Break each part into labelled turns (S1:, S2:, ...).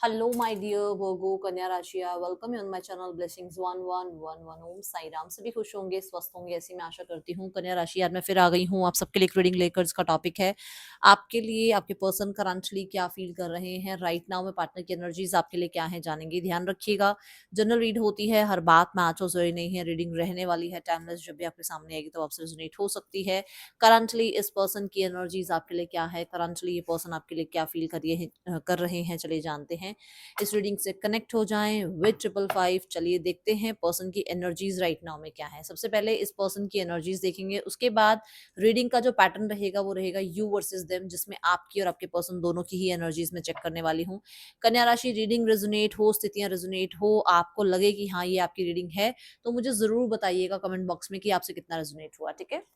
S1: Hello my dear Virgo कन्या राशिया, welcome you on my channel blessings 1111 Om Sai Ram. सभी खुश होंगे, स्वस्थ होंगे, ऐसी मैं आशा करती हूँ। कन्या राशि, यार मैं फिर आ गई हूँ आप सबके लिए एक रीडिंग लेकर। इसका टॉपिक है आपके लिए आपके पर्सन करंटली क्या फील कर रहे हैं राइट नाउ में। पार्टनर की एनर्जीज आपके लिए क्या है जानेंगे, ध्यान रखिएगा। जनरल रीड होती है, हर बात मैच हो जरूरी नहीं है। रीडिंग रहने वाली है टाइमलेस, जब भी आपके सामने आएगी तो आपसे रेजोनेट हो सकती है। करंटली इस पर्सन की एनर्जीज आपके लिए क्या है, करंटली ये पर्सन आपके लिए क्या फील कर रहे हैं, चलिए जानते हैं। इस रीडिंग से कनेक्ट हो जाएं विद 555। चलिए देखते हैं पर्सन की एनर्जीज राइट नाउ में क्या है। सबसे पहले इस पर्सन की एनर्जीज देखेंगे, उसके बाद रीडिंग का जो पैटर्न रहेगा वो रहेगा यू वर्सेस देम, जिसमें आपकी और आपके पर्सन दोनों की ही एनर्जीज में चेक करने वाली हूँ। कन्या राशि, रीडिंग रेजोनेट हो, स्थितियां रेजोनेट हो, आपको लगे कि हाँ ये आपकी रीडिंग है, तो मुझे जरूर बताइएगा कमेंट बॉक्स में कि आपसे कितना रेजोनेट हुआ। ठीक है,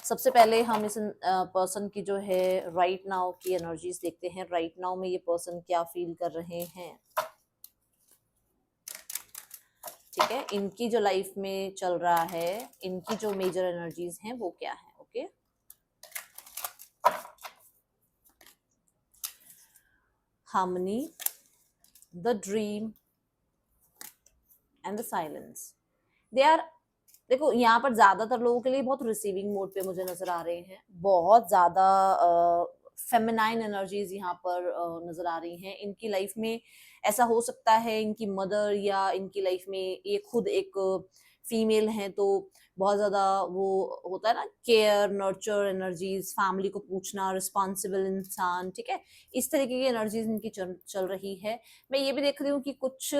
S1: सबसे पहले हम इस पर्सन की जो है राइट नाउ की एनर्जीज देखते हैं। राइट नाउ में ये पर्सन क्या फील कर रहे हैं। ठीक है, इनकी जो लाइफ में चल रहा है, इनकी जो मेजर एनर्जीज हैं वो क्या है। Okay, harmony, the dream and the silence. They are, देखो यहाँ पर ज्यादातर लोगों के लिए बहुत रिसीविंग मोड पे मुझे नजर आ रहे हैं। बहुत ज्यादा फेमिनाइन एनर्जीज यहाँ पर नजर आ रही हैं। इनकी लाइफ में ऐसा हो सकता है इनकी मदर या इनकी लाइफ में ये खुद एक फीमेल है, तो बहुत ज्यादा वो होता है ना, केयर नर्चर एनर्जीज, फैमिली को पूछना, रिस्पॉन्सिबल इंसान। ठीक है, इस तरीके की एनर्जीज इनकी चल रही है। मैं ये भी देख रही हूँ कि कुछ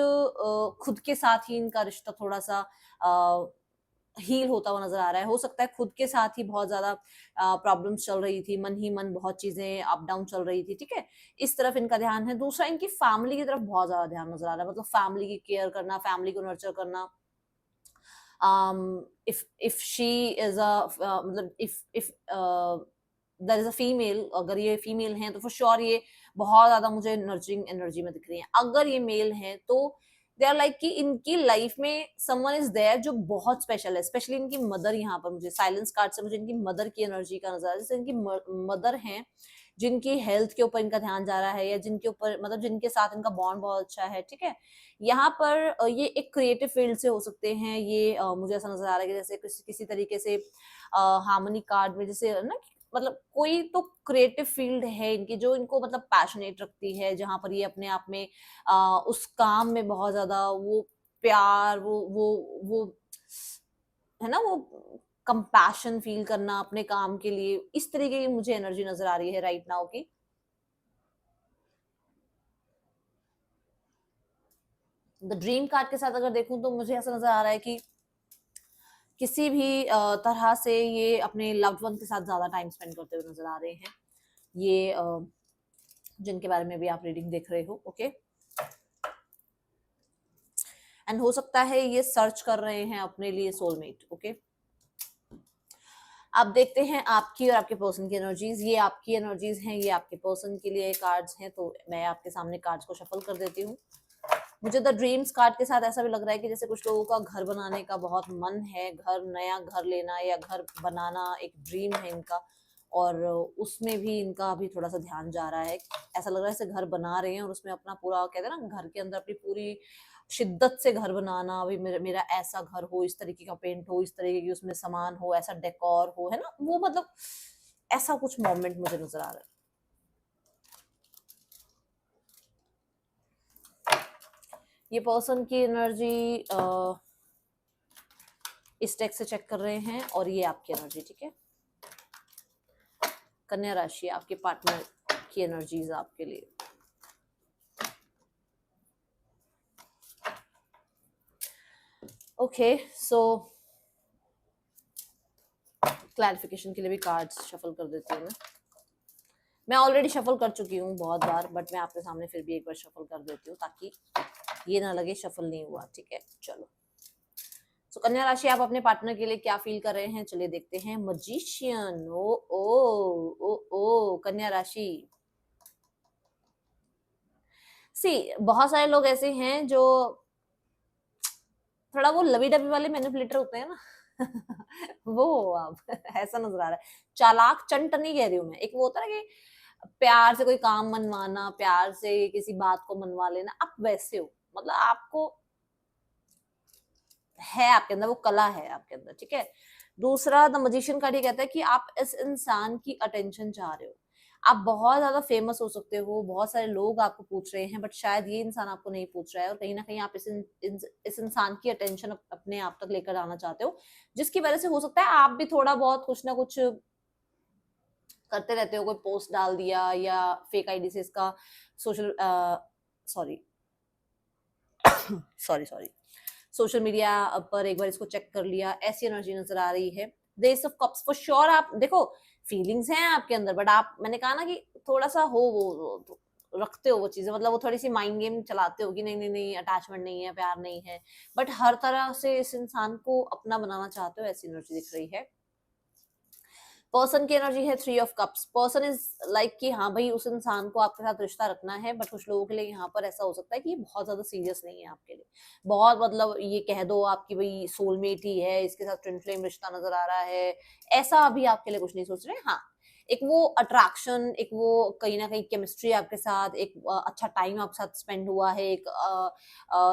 S1: खुद के साथ ही इनका रिश्ता थोड़ा सा हील होता हुआ नजर आ रहा है। हो सकता है खुद के साथ ही बहुत ज्यादा प्रॉब्लम्स चल रही थी, मन ही मन बहुत चीजें अप डाउन चल रही थी। ठीक है, इस तरफ इनका ध्यान है। दूसरा, इनकी फैमिली की तरफ बहुत ज्यादा ध्यान नजर आ रहा है, मतलब फैमिली की केयर करना, फैमिली को नर्चर करना। इफ शी इज मतलब if there is a female, अगर ये फीमेल हैं तो फॉर श्योर ये बहुत ज्यादा मुझे नर्चरिंग एनर्जी में दिख रही है। अगर ये मेल हैं तो दे आर लाइक कि इनकी लाइफ में समवन इज देयर जो बहुत स्पेशल है। स्पेशली इनकी मदर, यहाँ पर मुझे साइलेंस कार्ड से मुझे इनकी मदर की एनर्जी का नजर, जैसे इनकी मदर हैं जिनकी हेल्थ के ऊपर इनका ध्यान जा रहा है, या जिनके ऊपर मतलब जिनके साथ इनका बॉन्ड बहुत अच्छा है। ठीक है, यहाँ पर ये एक क्रिएटिव फील्ड से हो सकते हैं। ये मुझे ऐसा नजर आ रहा है कि जैसे किसी तरीके से हार्मनी कार्ड में जैसे ना, मतलब कोई तो क्रिएटिव फील्ड है इनकी जो इनको मतलब पैशनेट रखती है, जहां पर ये अपने आप में उस काम में बहुत ज्यादा वो प्यार, वो है ना, वो कंपैशन फील करना अपने काम के लिए, इस तरीके की मुझे एनर्जी नजर आ रही है राइट नाउ की। द ड्रीम कार्ड के साथ अगर देखूं तो मुझे ऐसा नजर आ रहा है कि किसी भी तरह से ये अपने लव्ड वन के साथ ज्यादा टाइम स्पेंड करते हुए नजर आ रहे हैं। ये जिनके बारे में भी आप रीडिंग देख रहे हो। ओके, एंड हो सकता है ये सर्च कर रहे हैं अपने लिए सोलमेट। ओके, अब देखते हैं आपकी और आपके पर्सन की एनर्जीज। ये आपकी एनर्जीज हैं, ये आपके पर्सन के लिए कार्ड्स हैं, तो मैं आपके सामने कार्ड्स को शफल कर देती हूँ। मुझे द ड्रीम्स कार्ड के साथ ऐसा भी लग रहा है कि जैसे कुछ लोगों का घर बनाने का बहुत मन है, घर, नया घर लेना या घर बनाना एक ड्रीम है इनका, और उसमें भी इनका अभी थोड़ा सा ध्यान जा रहा है। ऐसा लग रहा है जैसे घर बना रहे हैं और उसमें अपना पूरा, कहते हैं ना, घर के अंदर अपनी पूरी शिद्दत से घर बनाना। अभी मेरा ऐसा घर हो, इस तरीके का पेंट हो, इस तरीके की उसमें सामान हो, ऐसा डेकोर हो, है ना, वो मतलब ऐसा कुछ मोमेंट मुझे नजर आ रहा है। ये पर्सन की एनर्जी इस टेक्स्ट से चेक कर रहे हैं, और ये आपकी एनर्जी। ठीक है, कन्या राशि, आपके पार्टनर की एनर्जीज आपके लिए। ओके, सो क्लैरिफिकेशन के लिए भी कार्ड्स शफल कर देती हूँ मैं ऑलरेडी शफल कर चुकी हूँ बहुत बार, बट मैं आपके सामने फिर भी एक बार शफल कर देती हूँ ताकि ये ना लगे शफल नहीं हुआ। ठीक है, चलो। तो कन्या राशि, आप अपने पार्टनर के लिए क्या फील कर रहे हैं, चलिए देखते हैं। मजिशियन, ओ ओ ओ ओ कन्या राशि, सी बहुत सारे लोग ऐसे हैं जो थोड़ा वो लवी डबी वाले मैनिपुलेटर होते हैं ना वो हो आप ऐसा नजर आ रहा है। चालाक चंट नहीं कह रही हूँ मैं, एक वो होता है ना कि प्यार से कोई काम मनवाना, प्यार से किसी बात को मनवा लेना, आप वैसे हो, मतलब आपको है, आपके अंदर वो कला है आपके अंदर, ठीक है। दूसरा द मजिशियन कार्ड ये कहता है कि आप इस इंसान की अटेंशन चाह रहे हो। आप बहुत ज्यादा फेमस हो सकते हो, बहुत सारे लोग आपको पूछ रहे हैं, बट शायद ये इंसान आपको नहीं पूछ रहा है, और कहीं ना कहीं आप इस इंसान की अटेंशन अपने आप तक लेकर आना चाहते हो, जिसकी वजह से हो सकता है आप भी थोड़ा बहुत कुछ ना कुछ करते रहते हो, कोई पोस्ट डाल दिया या फेक आईडी से इसका social sorry sorry sorry social media पर एक बार इसको चेक कर लिया, ऐसी एनर्जी नजर आ रही है। S of cups for sure, आप देखो फीलिंग्स हैं आपके अंदर, बट आप, मैंने कहा ना कि थोड़ा सा हो वो रखते हो वो चीजें, मतलब वो थोड़ी सी माइंड गेम चलाते हो कि नहीं नहीं नहीं, अटैचमेंट नहीं है, प्यार नहीं है, बट हर तरह से इस इंसान को अपना बनाना चाहते हो, ऐसी एनर्जी दिख रही है। पर्सन की एनर्जी है three of cups. Person is like कि हाँ भाई, उस इंसान को आपके साथ रिश्ता रखना है, बट कुछ लोगों के लिए यहाँ पर ऐसा हो सकता है कि बहुत ज्यादा सीरियस नहीं है आपके लिए, बहुत मतलब ये कह दो आपकी भाई सोलमेट ही है, इसके साथ ट्विन फ्लेम रिश्ता नजर आ रहा है, ऐसा अभी आपके लिए कुछ नहीं सोच रहे। हाँ, एक वो अट्रैक्शन, एक वो कहीं ना कहीं केमिस्ट्री आपके साथ, एक अच्छा टाइम आपके साथ स्पेंड हुआ है, एक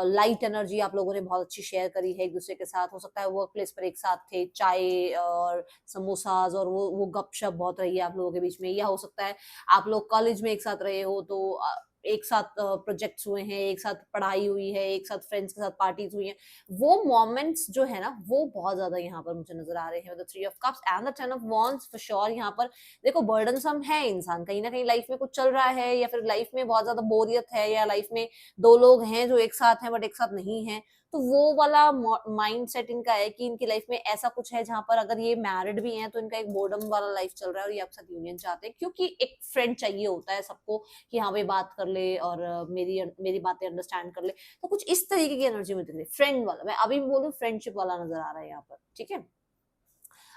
S1: लाइट एनर्जी आप लोगों ने बहुत अच्छी शेयर करी है एक दूसरे के साथ। हो सकता है वर्क प्लेस पर एक साथ थे, चाय और समोसाज और वो गपशप बहुत रही है आप लोगों के बीच में, या हो सकता है आप लोग कॉलेज में एक साथ रहे हो, तो एक साथ प्रोजेक्ट्स हुए हैं, एक साथ पढ़ाई हुई है, एक साथ फ्रेंड्स के साथ पार्टीज हुई हैं, वो मोमेंट्स जो है ना, वो बहुत ज्यादा यहाँ पर मुझे नजर आ रहे हैं। The three of cups and the ten of wands for sure, यहाँ पर देखो बर्डनसम है इंसान, कहीं ना कहीं लाइफ में कुछ चल रहा है, या फिर लाइफ में बहुत ज्यादा बोरियत है, या लाइफ में दो लोग हैं जो एक साथ हैं बट एक साथ नहीं है, तो वो वाला माइंड सेट इनका है कि इनकी लाइफ में ऐसा कुछ है जहां पर अगर ये मैरिड भी हैं तो इनका एक बोर्डम वाला लाइफ चल रहा है, और ये आपके साथ यूनियन चाहते हैं, क्योंकि एक फ्रेंड चाहिए होता है सबको कि हाँ भाई बात कर ले और मेरी मेरी बातें अंडरस्टैंड कर ले, तो कुछ इस तरीके की एनर्जी में दिख रही है। फ्रेंड वाला, मैं अभी भी बोलूँ फ्रेंडशिप वाला नजर आ रहा है यहाँ पर, ठीक है।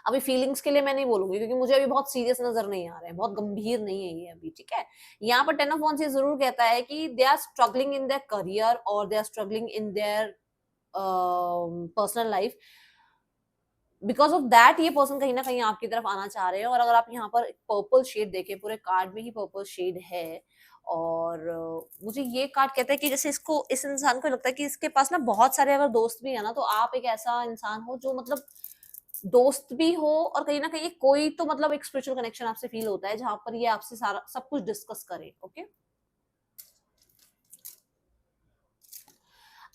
S1: अभी फीलिंग्स के लिए मैं नहीं बोलूंगी, क्योंकि मुझे अभी बहुत सीरियस नजर नहीं आ रहे हैं, बहुत गंभीर नहीं है ये अभी, ठीक है। यहाँ पर टेन ऑफ वॉन्ड्स ये जरूर कहता है कि they are struggling in their career, और they are struggling in their personal life, because of that ये पर्सन कहीं ना कहीं आपकी तरफ आना चाह रहे हैं। और अगर आप यहाँ पर पर्पल शेड देखें, पूरे कार्ड में ही पर्पल शेड है, और मुझे ये कार्ड कहता है कि जैसे इसको, इस इंसान को लगता है कि इसके पास ना बहुत सारे अगर दोस्त भी है ना, तो आप एक ऐसा इंसान हो जो मतलब दोस्त भी हो, और कहीं ना कहीं कोई तो मतलब एक स्पिरिचुअल कनेक्शन आपसे फील होता है जहां पर ये आपसे सारा सब कुछ डिस्कस करे, ओके।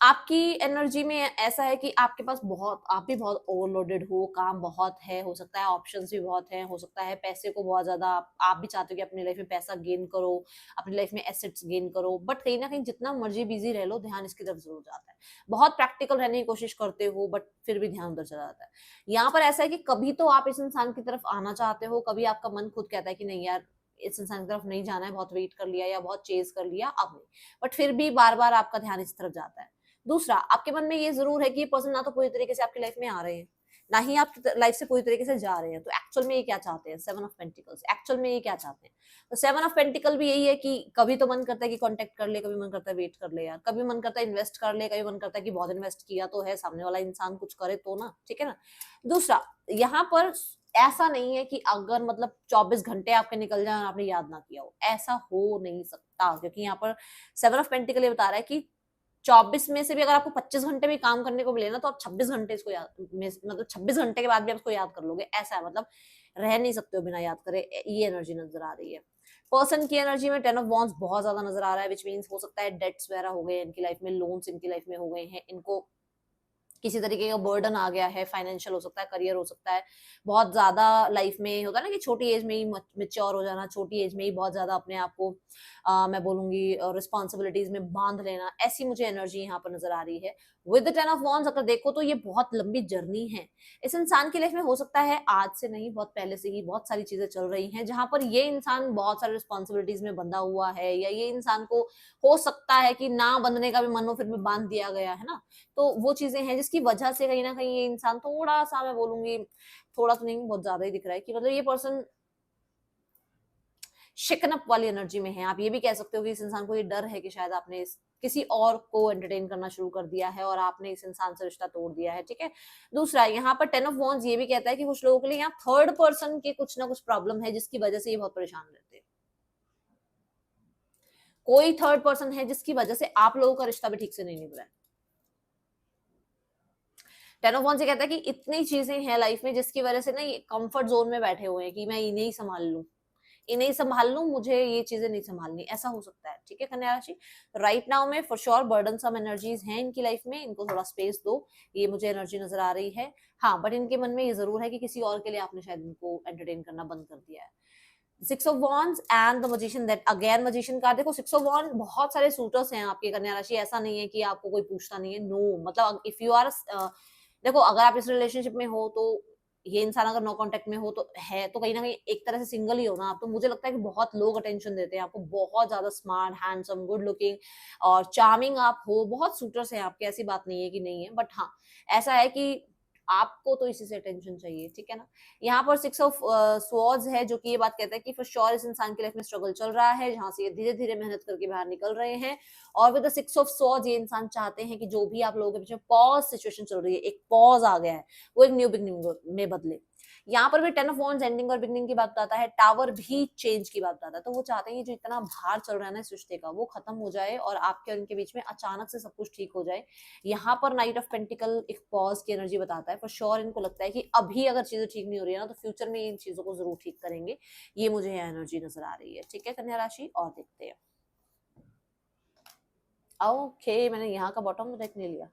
S1: आपकी एनर्जी में ऐसा है कि आपके पास बहुत, आप भी बहुत ओवरलोडेड हो, काम बहुत है, हो सकता है ऑप्शंस भी बहुत हैं, हो सकता है पैसे को बहुत ज्यादा आप भी चाहते हो कि अपनी लाइफ में पैसा गेन करो, अपनी लाइफ में एसेट्स गेन करो, बट कहीं ना कहीं जितना मर्जी बिजी रह लो, ध्यान इसकी तरफ जरूर जाता है। बहुत प्रैक्टिकल रहने की कोशिश करते हो, बट फिर भी ध्यान उधर चला जाता है। यहाँ पर ऐसा है कि कभी तो आप इस इंसान की तरफ आना चाहते हो, कभी आपका मन खुद कहता है कि नहीं यार, इस इंसान की तरफ नहीं जाना है, बहुत वेट कर लिया या बहुत चेज कर लिया, अब नहीं, बट फिर भी बार बार आपका ध्यान इस तरफ जाता है। दूसरा, आपके मन में ये जरूर है कि ये पर्सन ना तो पूरी तरीके से आपकी लाइफ में आ रहे हैं, ना ही आपकी लाइफ से पूरी तरीके से जा रहे हैं, तो एक्चुअल में ये क्या चाहते हैं, सेवन ऑफ पेंटिकल्स, एक्चुअल में ये क्या चाहते हैं। तो सेवन ऑफ पेंटिकल भी यही है कि कभी तो मन करता है कि कांटेक्ट कर ले, कभी मन करता है वेट कर ले यार, कभी मन करता है इन्वेस्ट कर ले, कभी मन करता है कि बहुत इन्वेस्ट किया तो है, सामने वाला इंसान कुछ करे तो ना, ठीक है ना। दूसरा, यहाँ पर ऐसा नहीं है कि अगर मतलब 24 घंटे आपके निकल जाए और आपने याद ना किया हो, ऐसा हो नहीं सकता, क्योंकि यहाँ पर सेवन ऑफ पेंटिकल ये बता रहा है कि 24 में से भी अगर आपको 25 घंटे भी काम करने को मिले ना, तो आप 26 घंटे इसको याद, मतलब 26 घंटे के बाद भी आप इसको याद कर लोगे, ऐसा है, मतलब रह नहीं सकते हो बिना याद करे, ये एनर्जी नजर आ रही है। पर्सन की एनर्जी में टेन ऑफ वॉन्ड्स बहुत ज्यादा नजर आ रहा है, विच मीन्स हो सकता है डेट्स वगैरह हो गए इनकी लाइफ में, लोन्स इनकी लाइफ में हो गए हैं, इनको किसी तरीके का बर्डन आ गया है, फाइनेंशियल हो सकता है, करियर हो सकता है, बहुत ज्यादा लाइफ में होता है ना कि छोटी एज में ही मेच्योर हो जाना, छोटी एज में ही बहुत ज्यादा अपने आप को मैं बोलूंगी रिस्पॉन्सिबिलिटीज में बांध लेना, ऐसी मुझे एनर्जी यहाँ पर नजर आ रही है। With the ten of wands अगर देखो तो ये बहुत लंबी जर्नी है इस इंसान की लाइफ में, हो सकता है आज से नहीं, बहुत पहले से ही बहुत सारी चीजें चल रही हैं जहां पर ये इंसान बहुत सारी रिस्पॉन्सिबिलिटीज में बंधा हुआ है, या ये इंसान को हो सकता है कि ना बंधने का भी मन हो, फिर भी बांध दिया गया है ना। तो वो चीजें हैं जिसकी वजह से कहीं ना कहीं ये इंसान थोड़ा सा, मैं बोलूंगी थोड़ा तो नहीं, बहुत ज्यादा ही दिख रहा है कि मतलब ये पर्सन शिकनअप वाली एनर्जी में है। आप ये भी कह सकते हो कि इस इंसान को ये डर है कि शायद आपने किसी और को एंटरटेन करना शुरू कर दिया है और आपने इस इंसान से रिश्ता तोड़ दिया है, ठीक है। दूसरा, यहाँ पर टेन ऑफ वॉन्ड्स ये भी कहता है कि कुछ लोगों के लिए यहाँ थर्ड पर्सन की कुछ ना कुछ प्रॉब्लम है जिसकी वजह से ये बहुत परेशान रहते हैं। कोई थर्ड पर्सन है जिसकी वजह से आप लोगों का रिश्ता भी ठीक से नहीं निभ रहा है। टेन ऑफ wands ये कहता है कि इतनी चीजें हैं लाइफ में जिसकी वजह से ना ये कंफर्ट जोन में बैठे हुए हैं कि मैं इन्हें ही संभाल लूं, इन्हें ही संभाल लूं, मुझे ये चीजें नहीं संभालनी, ऐसा हो सकता है। ठीक है कन्या राशि, राइट नाउ में फॉर श्योर बर्डनसम एनर्जीज हैं इनकी लाइफ में, इनको थोड़ा स्पेस दो, ये मुझे एनर्जी नजर आ रही है। हाँ, बट इनके मन में ये जरूर है कि किसी और के लिए आपने शायद इनको एंटरटेन करना बंद कर दिया है। Six of wands and the magician, that again magician card. देखो सिक्स ऑफ वॉन्ड, बहुत सारे सूटर्स हैं आपकी कन्या राशि, ऐसा नहीं है कि आपको कोई पूछता नहीं है, नो मतलब इफ यू आर, देखो अगर आप इस रिलेशनशिप में हो तो ये इंसान अगर नो कांटेक्ट में हो तो है, तो कहीं ना कहीं एक तरह से सिंगल ही हो ना आप, तो मुझे लगता है कि बहुत लोग अटेंशन देते हैं आपको, बहुत ज्यादा स्मार्ट, हैंडसम, गुड लुकिंग और चार्मिंग आप हो, बहुत सूटर्स हैं आपके, ऐसी बात नहीं है कि नहीं है, बट हाँ ऐसा है कि आपको तो इसी से अटेंशन चाहिए। ठीक है ना। यहाँ पर सिक्स ऑफ स्वॉर्ड्स है जो कि ये बात कहता है कि फॉर श्योर इस इंसान की लाइफ में स्ट्रगल चल रहा है, जहां से ये धीरे धीरे मेहनत करके बाहर निकल रहे हैं। और with the six of swords ये इंसान चाहते हैं कि जो भी आप लोगों के बीच में पॉज सिचुएशन चल रही है, एक पॉज आ गया है, वो एक न्यू बिगनिंग में बदले। यहाँ पर भी टेन ऑफ वॉन्ड्स एंडिंग और बिगनिंग की बात बताता है, टावर भी चेंज की बात बताता है। तो वो चाहते हैं कि जो इतना भार चल रहा है ना इस रिश्ते का, वो खत्म हो जाए और आपके और इनके बीच में अचानक से सब कुछ ठीक हो जाए। यहाँ पर नाइट ऑफ पेंटिकल एक पॉज की एनर्जी बताता है, फॉर श्योर इनको लगता है कि अभी अगर चीजें ठीक नहीं हो रही है ना तो फ्यूचर में इन चीजों को जरूर ठीक करेंगे, ये मुझे एनर्जी नजर आ रही है। ठीक है कन्या राशि, और देखते हैं। ओके, मैंने यहाँ का बॉटम देख नहीं लिया,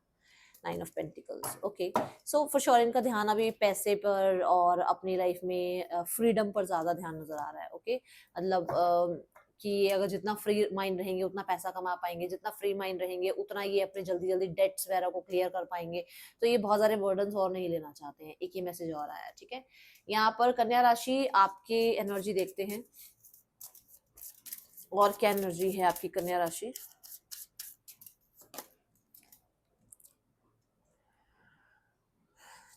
S1: nine of pentacles. Okay, so for sure इनका ध्यान अभी पैसे पर और अपनी लाइफ में फ्रीडम पर ज्यादा ध्यान नजर आ रहा है। ओके, मतलब कि अगर जितना फ्री माइंड रहेंगे उतना पैसा कमा पाएंगे, जितना फ्री माइंड रहेंगे उतना ये अपने जल्दी जल्दी डेट्स वगैरह को क्लियर कर पाएंगे, तो ये बहुत सारे बर्डन्स और नहीं लेना चाहते हैं, एक ही मैसेज और आया है। ठीक है, यहाँ पर कन्या राशि आपकी एनर्जी देखते हैं, और क्या एनर्जी है आपकी कन्या राशि।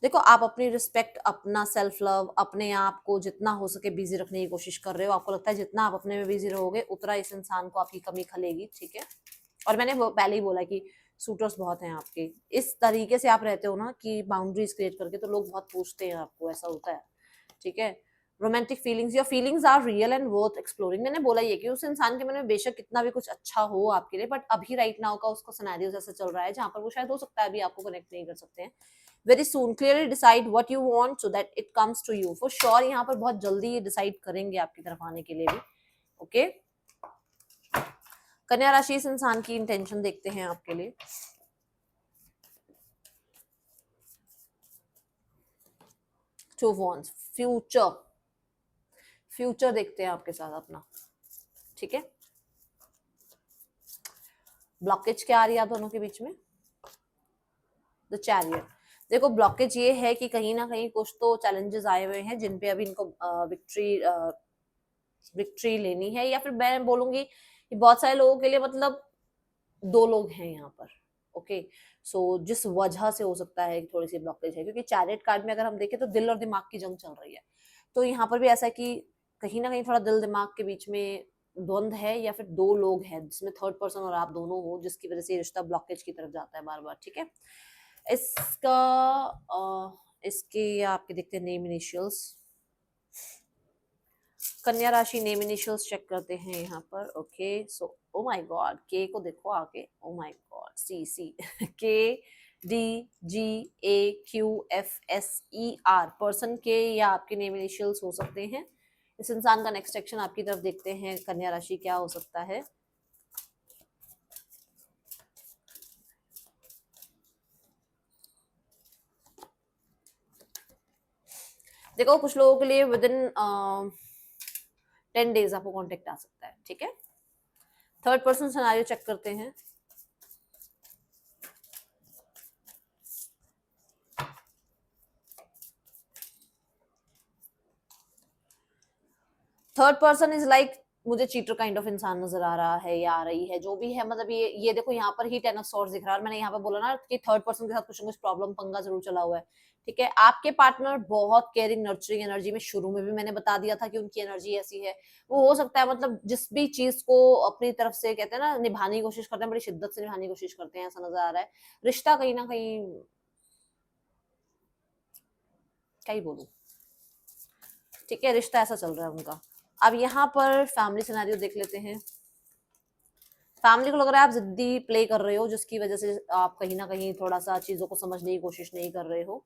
S1: देखो आप अपनी रिस्पेक्ट, अपना सेल्फ लव, अपने आप को जितना हो सके बिजी रखने की कोशिश कर रहे हो। आपको लगता है जितना आप अपने में बिजी रहोगे उतना इस इंसान को आपकी कमी खलेगी। ठीक है, और मैंने वो पहले ही बोला कि सूटर्स बहुत हैं आपके, इस तरीके से आप रहते हो ना कि बाउंड्रीज क्रिएट करके, तो लोग बहुत पूछते हैं आपको, ऐसा होता है। ठीक है, romantic feelings, your feelings are real and worth exploring. मैंने बोला ये कि उस इंसान के मन में बेशक कितना भी कुछ अच्छा हो आपके लिए, बट अभी राइट नाउ का उसका सिनेरियो ऐसा चल रहा है जहां पर वो शायद हो सकता है अभी आपको कनेक्ट नहीं कर सकते हैं। Very soon clearly decide what you want so that it comes to you. For sure यहाँ पर बहुत जल्दी ये डिसाइड करेंगे आपकी तरफ आने के लिए भी। ओके, कन्या राशि इस इंसान की इंटेंशन देखते हैं आपके लिए। टू वॉन्ड्स, फ्यूचर, फ्यूचर देखते हैं आपके साथ अपना। ठीक है, ब्लॉकेज क्या आ रही है दोनों के बीच में, द चैरियट। देखो ब्लॉकेज ये है कि कहीं ना कहीं कुछ तो चैलेंजेस आए हुए हैं जिन पे अभी इनको विक्ट्री लेनी है, या फिर मैं बोलूंगी कि बहुत सारे लोगों के लिए मतलब दो लोग हैं यहाँ पर। ओके, सो जिस वजह से हो सकता है थोड़ी सी ब्लॉकेज है, क्योंकि चैरियट कार्ड में अगर हम देखें तो दिल और दिमाग की जंग चल रही है। तो यहाँ पर भी ऐसा है कि कहीं ना कहीं थोड़ा दिल दिमाग के बीच में द्वंद है, या फिर दो लोग हैं जिसमें थर्ड पर्सन और आप दोनों हो, जिसकी वजह से ये रिश्ता ब्लॉकेज की तरफ जाता है बार बार। ठीक है, इसका इसके आपके देखते हैं नेम इनिशियल्स। कन्या राशि नेम इनिशियल्स चेक करते हैं यहाँ पर। Okay, so oh my God, के को देखो आगे, oh my God, C C K D G A Q F S E R, person के या आपके नेम इनिशियल्स हो सकते हैं। इस इंसान का नेक्स्ट एक्शन आपकी तरफ देखते हैं कन्या राशि क्या हो सकता है। देखो कुछ लोगों के लिए विद इन 10 डेज आपको कॉन्टेक्ट आ सकता है। ठीक है, थर्ड पर्सन सिनेरियो चेक करते हैं। थर्ड पर्सन इज लाइक, मुझे चीटर काइंड ऑफ इंसान नजर आ रहा है या आ रही है, जो भी है, मतलब ये देखो यहाँ पर ही टेन ऑफ सॉर्ड्स दिख रहा है, और मैंने यहाँ पर बोला ना कि थर्ड पर्सन के साथ कुछ ना कुछ प्रॉब्लम पंगा जरूर चला हुआ है। ठीक है, आपके पार्टनर बहुत केयरिंग नर्चरिंग एनर्जी में, शुरू में भी मैंने बता दिया था कि उनकी एनर्जी ऐसी है। वो हो सकता है मतलब जिस भी चीज को अपनी तरफ से कहते हैं ना निभाने की कोशिश करते हैं, बड़ी शिद्दत से निभाने की कोशिश करते हैं, ऐसा नजर आ रहा है। रिश्ता कहीं ना कहीं, क्या ही बोलूं, ठीक है, रिश्ता ऐसा चल रहा है उनका। अब यहाँ पर फैमिली सिनेरियो देख लेते हैं। फैमिली को लग रहा है आप जिद्दी प्ले कर रहे हो, जिसकी वजह से आप कहीं ना कहीं थोड़ा सा चीजों को समझने की कोशिश नहीं कर रहे हो।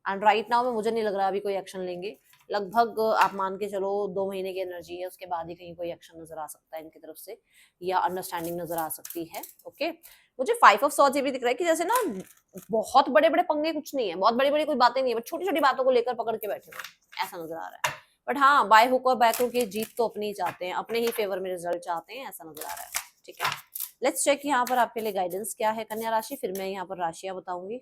S1: एंड राइट नाउ में मुझे नहीं लग रहा अभी कोई एक्शन लेंगे। लगभग आप मान के चलो 2 महीने की एनर्जी है, उसके बाद ही कहीं कोई एक्शन नजर आ सकता है इनकी तरफ से, या अंडरस्टैंडिंग नजर आ सकती है। ओके, मुझे 5 ऑफ सॉर्ड्स ये भी दिख रहा है कि जैसे ना बहुत बड़े बड़े पंगे कुछ नहीं है, बहुत बड़ी बड़ी कोई बातें नहीं है, बट छोटी छोटी बातों को लेकर पकड़ के बैठे हुए हैं, ऐसा नजर आ रहा है। बट हाँ, बाय हुक और बाय क्रुक ये जीत तो अपनी ही चाहते हैं, अपने ही फेवर में रिजल्ट चाहते हैं, ऐसा नजर आ रहा है। ठीक है, लेट्स चेक यहाँ पर आपके लिए गाइडेंस क्या है कन्या राशि, फिर मैं यहाँ पर राशियां बताऊंगी।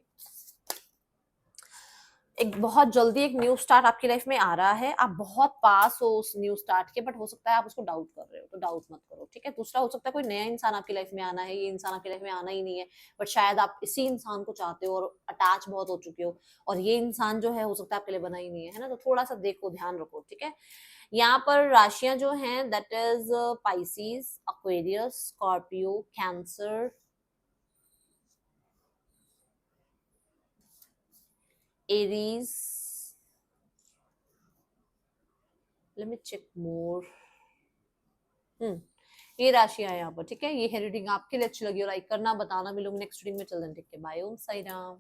S1: एक बहुत जल्दी एक न्यू स्टार्ट आपकी लाइफ में आ रहा है, आप बहुत पास हो उस न्यू स्टार्ट के, बट हो सकता है आप उसको डाउट कर रहे हो, तो डाउट मत करो। ठीक है, दूसरा हो सकता है कोई नया इंसान आपकी लाइफ में आना है, ये इंसान आपकी लाइफ में आना ही नहीं है, बट शायद आप इसी इंसान को चाहते हो और अटैच बहुत हो चुके हो, और ये इंसान जो है हो सकता है आपके लिए बना ही नहीं है, है ना। तो थोड़ा सा देखो, ध्यान रखो। ठीक है, यहाँ पर राशियां जो हैं that is Pisces, Aquarius, Scorpio, Cancer, Aries, let me check more. ये राशियां है यहाँ पर। ठीक है, ये है रीडिंग आपके लिए अच्छी लगी हो लाइक करना, बताना भी लोग नेक्स्ट रीडिंग में। चल ठीक है, बाय, ओम साई राम।